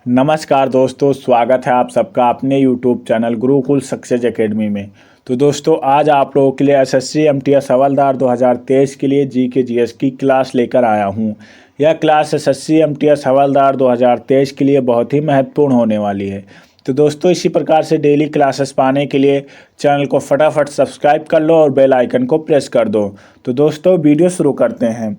नमस्कार दोस्तों, स्वागत है आप सबका अपने YouTube channel Gurukul success academy में। तो दोस्तों, आज आप लोगों के लिए एसएससी एमटीएस हवलदार 2023 के लिए जीके जीएस की क्लास लेकर आया हूं। यह क्लास एसएससी एमटीएस हवलदार 2023 के लिए बहुत ही महत्वपूर्ण होने वाली है। तो दोस्तों, इसी प्रकार से डेली क्लासेस पाने के लिए चैनल को फटाफट सब्सक्राइब कर लो और बेल आइकन को प्रेस कर दो। तो दोस्तों, वीडियो शुरू करते हैं।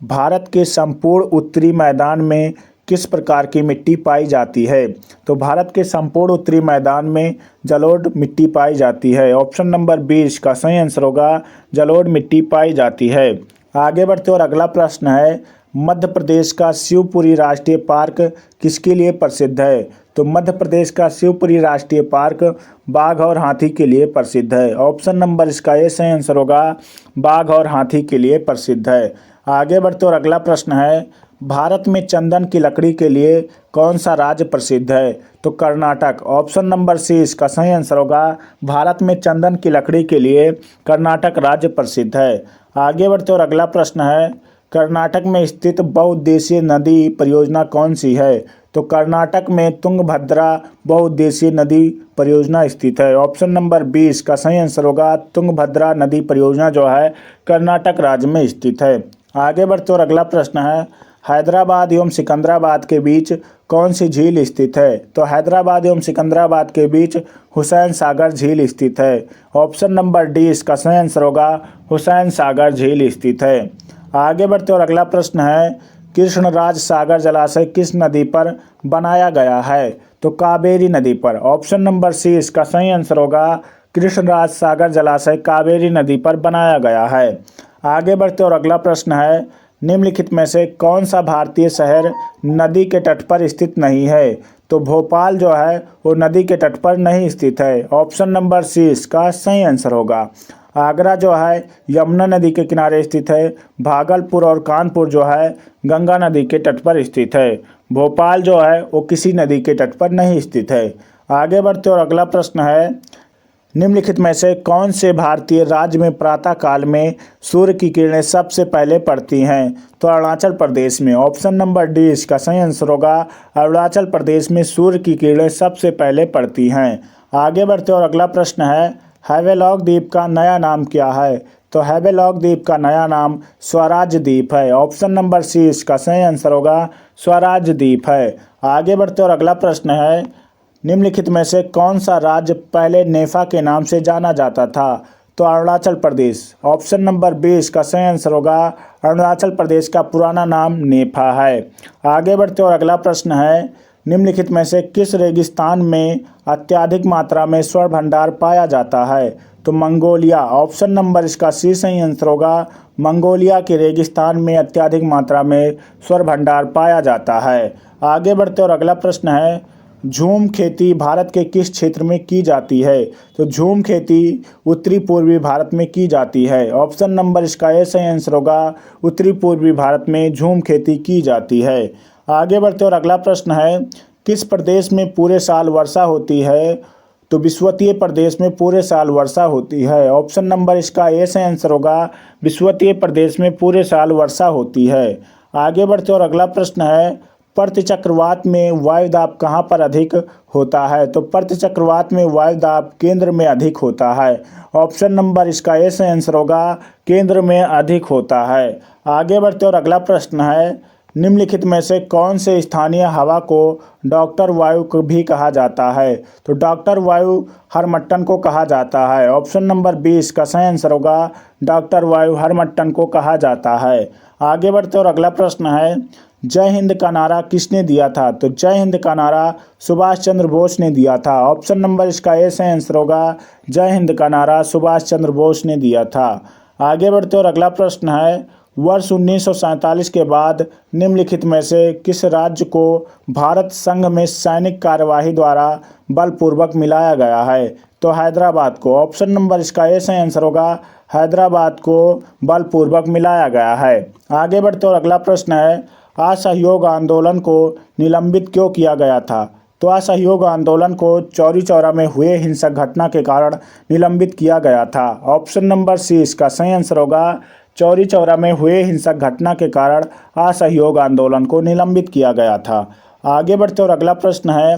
भारत के संपूर्ण उत्तरी मैदान में किस प्रकार की मिट्टी पाई जाती है? तो भारत के संपूर्ण उत्तरी मैदान में जलोढ़ मिट्टी पाई जाती है। ऑप्शन नंबर 20 का सही आंसर होगा जलोढ़ मिट्टी पाई जाती है। आगे बढ़ते और अगला प्रश्न है, मध्य प्रदेश का शिवपुरी राष्ट्रीय पार्क किसके लिए प्रसिद्ध है? तो मध्य प्रदेश का शिवपुरी राष्ट्रीय पार्क बाघ और हाथी के लिए प्रसिद्ध है। ऑप्शन नंबर इसका ये सही आंसर होगा बाघ और हाथी के लिए प्रसिद्ध है। आगे बढ़ते और अगला प्रश्न है, भारत में चंदन की लकड़ी के लिए कौन सा राज्य प्रसिद्ध है? तो कर्नाटक। ऑप्शन नंबर सी इसका सही आंसर होगा भारत में चंदन की लकड़ी के लिए कर्नाटक राज्य प्रसिद्ध है। आगे बढ़ते और अगला प्रश्न है, कर्नाटक में स्थित बहुउद्देशीय नदी परियोजना कौन सी है? तो कर्नाटक में तुंगभद्रा बहुउद्देशीय नदी परियोजना स्थित है। ऑप्शन नंबर 20 का सही आंसर होगा तुंगभद्रा नदी परियोजना जो है कर्नाटक राज्य में स्थित है। आगे बढ़ते और अगला प्रश्न है, हैदराबाद एवं सिकंदराबाद के बीच कौन सी झील स्थित है? तो हैदराबाद एवं सिकंदराबाद के बीच हुसैन सागर झील स्थित है। ऑप्शन नंबर डी इसका सही आंसर होगा हुसैन सागर झील स्थित है। आगे बढ़ते और अगला प्रश्न है, कृष्णराज सागर जलाशय किस नदी पर बनाया गया है? तो कावेरी नदी पर। ऑप्शन नंबर सी इसका सही आंसर होगा कृष्णराज सागर जलाशय कावेरी नदी पर बनाया गया है। आगे बढ़ते और अगला प्रश्न है, निम्नलिखित में से कौन सा भारतीय शहर नदी के तट पर स्थित नहीं है? तो भोपाल जो है वो नदी के तट पर नहीं स्थित है। ऑप्शन नंबर सी इसका सही आंसर होगा। आगरा जो है यमुना नदी के किनारे स्थित है। भागलपुर और कानपुर जो है गंगा नदी के तट पर स्थित है। भोपाल जो है वो किसी नदी के तट पर नहीं स्थित है। आगे बढ़ते और अगला प्रश्न है, निम्नलिखित में से कौन से भारतीय राज्य में प्रातः काल में सूर्य की किरणें सबसे पहले पड़ती हैं? तो अरुणाचल प्रदेश में। ऑप्शन नंबर डी इसका सही आंसर होगा अरुणाचल प्रदेश में सूर्य की किरणें सबसे पहले पड़ती हैं। आगे बढ़ते और अगला प्रश्न है, हैवेलॉक द्वीप का नया नाम क्या है? तो हैवेलॉक द्वीप का नया नाम स्वराज द्वीप है। ऑप्शन नंबर सी इसका सही आंसर होगा स्वराज द्वीप है। आगे बढ़ते और अगला प्रश्न है, निम्नलिखित में से कौन सा राज्य पहले नेफा के नाम से जाना जाता था? तो अरुणाचल प्रदेश। ऑप्शन नंबर 20 का सही आंसर होगा अरुणाचल प्रदेश का पुराना नाम नेफा है। आगे बढ़ते और अगला प्रश्न है, निम्नलिखित में से किस रेगिस्तान में अत्यधिक मात्रा में स्वर्ण भंडार पाया जाता है? तो मंगोलिया। ऑप्शन नंबर इसका सी सही आंसर होगा मंगोलिया के रेगिस्तान में अत्यधिक मात्रा में स्वर्ण भंडार पाया जाता है। आगे बढ़ते और अगला प्रश्न है, झूम खेती भारत के किस क्षेत्र में की जाती है? तो झूम खेती उत्तरी पूर्वी भारत में की जाती है। ऑप्शन नंबर इसका ए सही आंसर होगा उत्तरी पूर्वी भारत में झूम खेती की जाती है। आगे बढ़ते और अगला प्रश्न है, किस प्रदेश में पूरे साल वर्षा होती है? तो विषुवतीय प्रदेश में पूरे साल वर्षा होती है। ऑप्शन नंबर इसका ए सही आंसर होगा विषुवतीय प्रदेश में पूरे साल वर्षा होती है। आगे बढ़ते और अगला प्रश्न है, प्रतिचक्रवात में वायुदाब कहाँ पर अधिक होता है? तो प्रतिचक्रवात में वायुदाब केंद्र में अधिक होता है। ऑप्शन नंबर इसका ए सही आंसर होगा केंद्र में अधिक होता है। आगे बढ़ते और अगला प्रश्न है, निम्नलिखित में से कौन से स्थानीय हवा को डॉक्टर वायु को भी कहा जाता है? तो डॉक्टर वायु हरमट्टन को कहा जाता है। ऑप्शन नंबर 20 का सही आंसर होगा डॉक्टर वायु हरमट्टन को कहा जाता है। आगे बढ़ते और अगला प्रश्न है, जय हिंद का नारा किसने दिया था? तो जय हिंद का नारा सुभाष चंद्र बोस ने दिया था। ऑप्शन नंबर इसका ए सही आंसर होगा जय हिंद का नारा सुभाष चंद्र बोस ने दिया था। आगे बढ़ते और अगला प्रश्न है, वर्ष 1947 के बाद निम्नलिखित में से किस राज्य को भारत संघ में सैनिक कार्यवाही द्वारा बलपूर्वक मिलाया गया है? तो हैदराबाद को। ऑप्शन नंबर इसका ए सही आंसर होगा हैदराबाद को बलपूर्वक मिलाया गया है। आगे बढ़ते और अगला प्रश्न है, असहयोग आंदोलन को निलंबित क्यों किया गया था? तो असहयोग आंदोलन को चौरी चौरा में हुए हिंसक घटना के कारण निलंबित किया गया था। ऑप्शन नंबर सी इसका सही आंसर होगा चौरी चौरा में हुए हिंसक घटना के कारण असहयोग आंदोलन को निलंबित किया गया था। आगे बढ़ते और अगला प्रश्न है,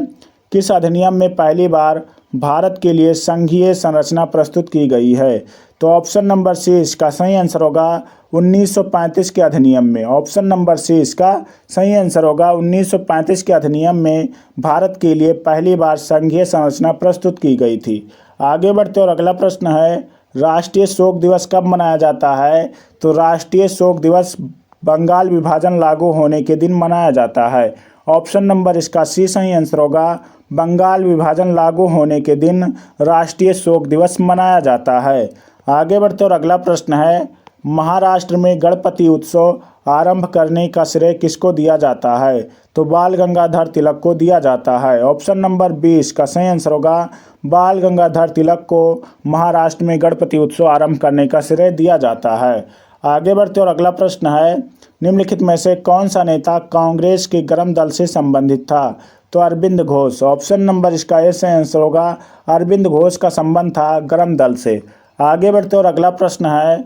किस अधिनियम में पहली बार भारत के लिए संघीय संरचना प्रस्तुत की गई है? तो ऑप्शन नंबर सी इसका सही आंसर होगा 1935 के अधिनियम में। ऑप्शन नंबर सी इसका सही आंसर होगा 1935 के अधिनियम में भारत के लिए पहली बार संघीय संरचना प्रस्तुत की गई थी। आगे बढ़ते और अगला प्रश्न है, राष्ट्रीय शोक दिवस कब मनाया जाता है? तो राष्ट्रीय शोक दिवस बंगाल विभाजन लागू होने के दिन मनाया जाता है। ऑप्शन नंबर इसका सी सही आंसर होगा, बंगाल विभाजन लागू होने के दिन राष्ट्रीय शोक दिवस मनाया जाता है। आगे बढ़ते और अगला प्रश्न है, महाराष्ट्र में गणपति उत्सव आरंभ करने का श्रेय किसको दिया जाता है? तो बाल गंगाधर तिलक को दिया जाता है। ऑप्शन नंबर 20 का सही आंसर होगा, बाल गंगाधर तिलक को महाराष्ट्र में गणपति उत्सव आरंभ करने का श्रेय दिया जाता है। आगे बढ़ते और अगला प्रश्न है, निम्नलिखित में से कौन सा नेता कांग्रेस के गर्म दल से संबंधित था? तो अरविंद घोष। ऑप्शन नंबर इसका ए सही आंसर होगा, अरविंद घोष का संबंध था गर्म दल से। आगे बढ़ते और अगला प्रश्न है,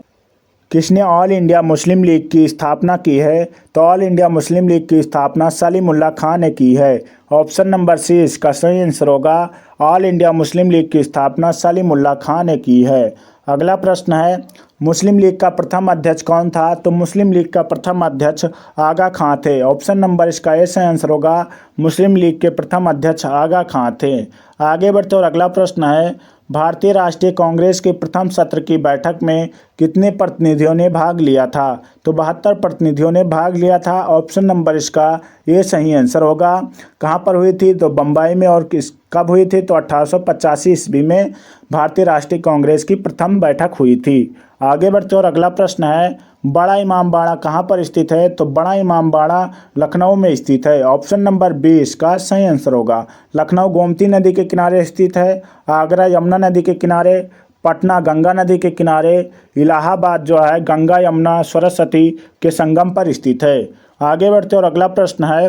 किसने ऑल इंडिया मुस्लिम लीग की स्थापना की है? तो ऑल इंडिया मुस्लिम लीग की स्थापना सलीमुल्लाह खान ने की है। ऑप्शन नंबर सी इसका सही आंसर होगा, ऑल इंडिया मुस्लिम लीग की स्थापना सलीमुल्लाह खान ने की है। अगला प्रश्न है, मुस्लिम लीग का प्रथम अध्यक्ष कौन था? तो मुस्लिम लीग का प्रथम अध्यक्ष आगा खां थे। ऑप्शन नंबर इसका ए सही आंसर होगा, मुस्लिम लीग के प्रथम अध्यक्ष आगा खां थे। आगे बढ़ते और अगला प्रश्न है, भारतीय राष्ट्रीय कांग्रेस के प्रथम सत्र की बैठक में कितने प्रतिनिधियों ने भाग लिया था? तो 72 प्रतिनिधियों ने भाग लिया था। ऑप्शन नंबर इसका ये सही आंसर होगा। कहाँ पर हुई थी? तो बम्बई में। और कब हुई थी? तो 1885 ईस्वी में भारतीय राष्ट्रीय कांग्रेस की प्रथम बैठक हुई थी। आगे बढ़ते और अगला प्रश्न है, बड़ा इमामबाड़ा कहाँ पर स्थित है? तो बड़ा इमामबाड़ा लखनऊ में स्थित है। ऑप्शन नंबर 20 का सही आंसर होगा। लखनऊ गोमती नदी के किनारे स्थित है, आगरा यमुना नदी के किनारे, पटना गंगा नदी के किनारे, इलाहाबाद जो है गंगा यमुना सरस्वती के संगम पर स्थित है। आगे बढ़ते और अगला प्रश्न है,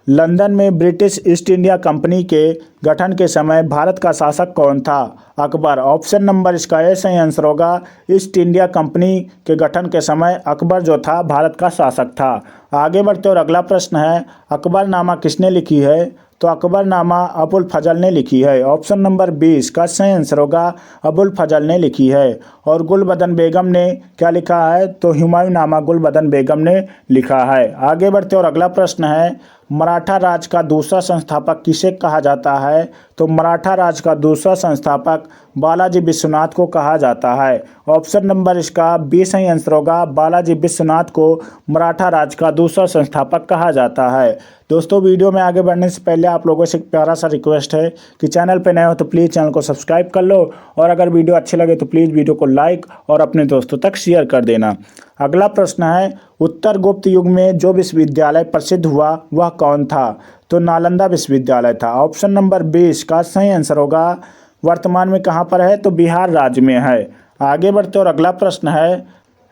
लंदन में ब्रिटिश ईस्ट इंडिया कंपनी के गठन के समय भारत का शासक कौन था? अकबर। ऑप्शन नंबर इसका ए सही आंसर होगा, ईस्ट इंडिया कंपनी के गठन के समय अकबर जो था भारत का शासक था। आगे बढ़ते और अगला प्रश्न है, अकबरनामा किसने लिखी है? तो अकबरनामा अबुल फजल ने लिखी है। ऑप्शन नंबर 20 का सही आंसर होगा, अबुल फजल ने लिखी है। और गुलबदन बेगम ने क्या लिखा है? तो हुमायूंनामा गुलबदन बेगम ने लिखा है। आगे बढ़ते और अगला प्रश्न है, मराठा राज का दूसरा संस्थापक किसे कहा जाता है? तो मराठा राज का दूसरा संस्थापक बालाजी विश्वनाथ को कहा जाता है। ऑप्शन नंबर इसका 20 सही आंसर होगा, बालाजी विश्वनाथ को मराठा राज का दूसरा संस्थापक कहा जाता है। दोस्तों, वीडियो में आगे बढ़ने से पहले आप लोगों से एक प्यारा सा रिक्वेस्ट है कि चैनल पर नए हो तो प्लीज़ चैनल को सब्सक्राइब कर लो, और अगर वीडियो अच्छी लगे तो प्लीज़ वीडियो को लाइक और अपने दोस्तों तक शेयर कर देना। अगला प्रश्न है, उत्तर गुप्त युग में जो विश्वविद्यालय प्रसिद्ध हुआ वह कौन था? तो नालंदा विश्वविद्यालय था। ऑप्शन नंबर 20 का सही आंसर होगा। वर्तमान में कहाँ पर है? तो बिहार राज्य में है। आगे बढ़ते और अगला प्रश्न है,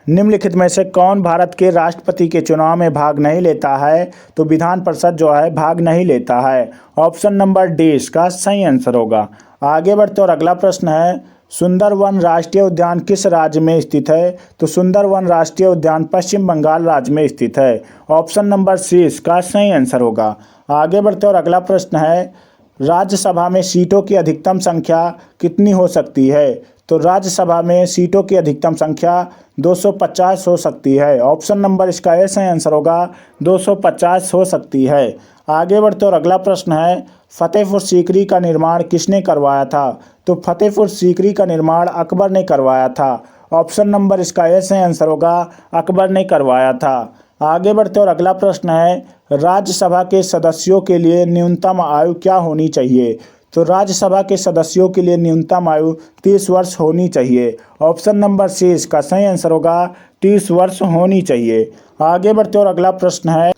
निम्नलिखित में से कौन भारत के राष्ट्रपति के चुनाव में भाग नहीं लेता है? तो विधान परिषद जो है भाग नहीं लेता है। ऑप्शन नंबर डी इसका सही आंसर होगा। आगे बढ़ते और अगला प्रश्न है, सुंदरवन राष्ट्रीय उद्यान किस राज्य में स्थित है? तो सुंदरवन राष्ट्रीय उद्यान पश्चिम बंगाल राज्य में स्थित है। ऑप्शन नंबर सी इसका सही आंसर होगा। आगे बढ़ते और अगला प्रश्न है, राज्यसभा में सीटों की अधिकतम संख्या कितनी हो सकती है? तो राज्यसभा में सीटों की अधिकतम संख्या 250 हो सकती है। ऑप्शन नंबर इसका ए सही आंसर होगा, 250 हो सकती है। आगे बढ़ते और अगला प्रश्न है, फतेहपुर सीकरी का निर्माण किसने करवाया था? तो फतेहपुर सीकरी का निर्माण अकबर ने करवाया था। ऑप्शन नंबर इसका ए सही आंसर होगा, अकबर ने करवाया था। आगे बढ़ते और अगला प्रश्न है, राज्यसभा के सदस्यों के लिए न्यूनतम आयु क्या होनी चाहिए? तो राज्यसभा के सदस्यों के लिए न्यूनतम आयु 30 वर्ष होनी चाहिए। ऑप्शन नंबर सी इसका सही आंसर होगा, 30 वर्ष होनी चाहिए। आगे बढ़ते और अगला प्रश्न है,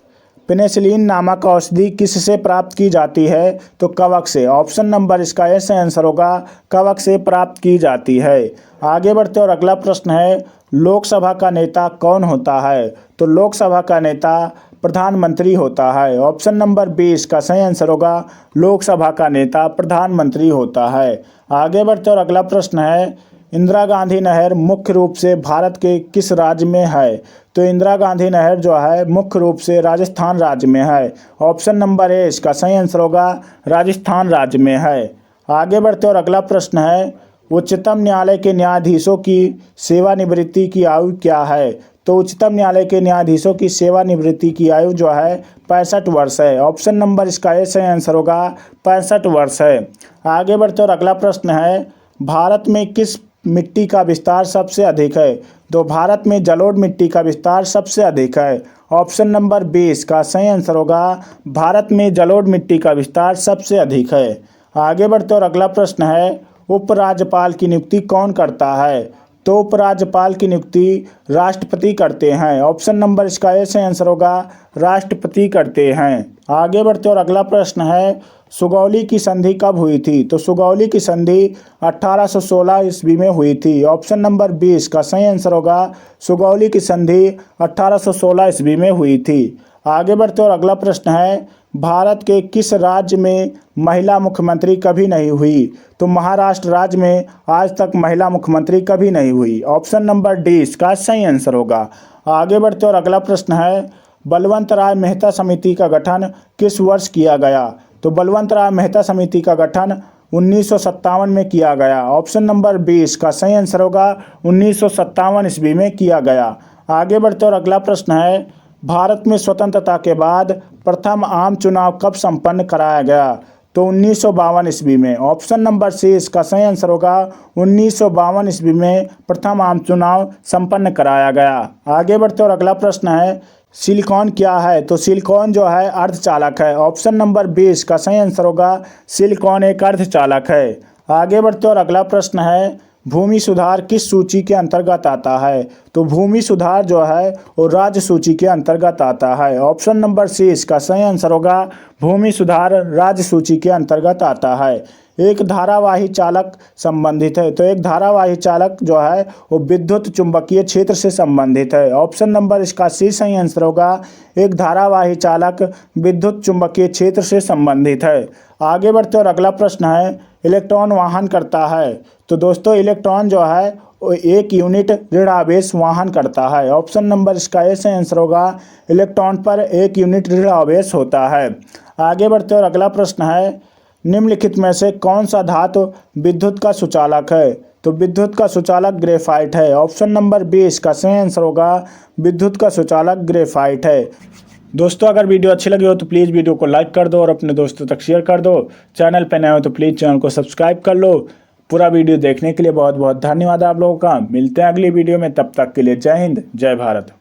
पेनिसिलिन नामक औषधि किससे प्राप्त की जाती है? तो कवक से। ऑप्शन नंबर इसका ए सही आंसर होगा, कवक से प्राप्त की जाती है। आगे बढ़ते और अगला प्रश्न है, लोकसभा का नेता कौन होता है? तो लोकसभा का नेता प्रधानमंत्री होता है। ऑप्शन नंबर 20 का सही आंसर होगा, लोकसभा का नेता प्रधानमंत्री होता है। आगे बढ़ते और अगला प्रश्न है, इंदिरा गांधी नहर मुख्य रूप से भारत के किस राज्य में है? तो इंदिरा गांधी नहर जो है मुख्य रूप से राजस्थान राज्य में है। ऑप्शन नंबर ए इसका सही आंसर होगा, राजस्थान राज्य में है। आगे बढ़ते और अगला प्रश्न है, उच्चतम न्यायालय के न्यायाधीशों की सेवानिवृत्ति की आयु क्या है? तो उच्चतम न्यायालय के न्यायाधीशों की सेवानिवृत्ति की आयु जो है 65 वर्ष है। ऑप्शन नंबर इसका ए सही आंसर होगा, 65 वर्ष है। आगे बढ़ते और अगला प्रश्न है, भारत में किस मिट्टी का विस्तार सबसे अधिक है? तो भारत में जलोढ़ मिट्टी का विस्तार सबसे अधिक है। ऑप्शन नंबर 20 का सही आंसर होगा, भारत में जलोढ़ मिट्टी का विस्तार सबसे अधिक है। आगे बढ़ते और अगला प्रश्न है, उपराज्यपाल की नियुक्ति कौन करता है? तो उपराज्यपाल की नियुक्ति राष्ट्रपति करते हैं। ऑप्शन नंबर इसका ए सही आंसर होगा, राष्ट्रपति करते हैं। आगे बढ़ते और अगला प्रश्न है, सुगौली की संधि कब हुई थी? तो सुगौली की संधि 1816 ईस्वी में हुई थी। ऑप्शन नंबर 20 का सही आंसर होगा, सुगौली की संधि 1816 ईस्वी में हुई थी। आगे बढ़ते और अगला प्रश्न है, भारत के किस राज्य में महिला मुख्यमंत्री कभी नहीं हुई? तो महाराष्ट्र राज्य में आज तक महिला मुख्यमंत्री कभी नहीं हुई। ऑप्शन नंबर डी इसका सही आंसर होगा। आगे बढ़ते और अगला प्रश्न है, बलवंत राय मेहता समिति का गठन किस वर्ष किया गया? तो बलवंत राय मेहता समिति का गठन 1957 में किया गया। ऑप्शन नंबर 20 का सही आंसर होगा, 1957 ईस्वी में किया गया। आगे बढ़ते और अगला प्रश्न है, भारत में स्वतंत्रता के बाद प्रथम आम चुनाव कब संपन्न कराया गया? तो 1952 ईस्वी में। ऑप्शन नंबर सी इसका सही आंसर होगा, 1952 ईस्वी में प्रथम आम चुनाव संपन्न कराया गया। आगे बढ़ते और अगला प्रश्न है, सिलिकॉन क्या है? तो सिलिकॉन जो है अर्धचालक है। ऑप्शन नंबर 20 का सही आंसर होगा, सिलिकॉन एक अर्धचालक है। आगे बढ़ते और अगला प्रश्न है, भूमि सुधार किस सूची के अंतर्गत आता है? तो भूमि सुधार जो है वो राज्य सूची के अंतर्गत आता है। ऑप्शन नंबर सी इसका सही आंसर होगा, भूमि सुधार राज्य सूची के अंतर्गत आता है। एक धारावाही चालक संबंधित है। तो एक धारावाही चालक जो है वो विद्युत चुंबकीय क्षेत्र से संबंधित है। ऑप्शन नंबर इसका सी सही आंसर होगा, एक धारावाही चालक विद्युत चुंबकीय क्षेत्र से संबंधित है। आगे बढ़ते और अगला प्रश्न है, इलेक्ट्रॉन वाहन करता है। तो दोस्तों इलेक्ट्रॉन जो है वो 1 यूनिट ऋण आवेश वाहन करता है। ऑप्शन नंबर इसका ए सही आंसर होगा, इलेक्ट्रॉन पर 1 यूनिट ऋण आवेश होता है। आगे बढ़ते और अगला प्रश्न है, निम्नलिखित में से कौन सा धातु विद्युत का सुचालक है? तो विद्युत का सुचालक ग्रेफाइट है। ऑप्शन नंबर 20 का सही आंसर होगा, विद्युत का सुचालक ग्रेफाइट है। दोस्तों अगर वीडियो अच्छी लगी हो तो प्लीज़ वीडियो को लाइक कर दो और अपने दोस्तों तक शेयर कर दो। चैनल पर नए हो तो प्लीज़ चैनल को सब्सक्राइब कर लो। पूरा वीडियो देखने के लिए बहुत बहुत धन्यवाद आप लोगों का। मिलते हैं अगली वीडियो में, तब तक के लिए जय हिंद, जय भारत।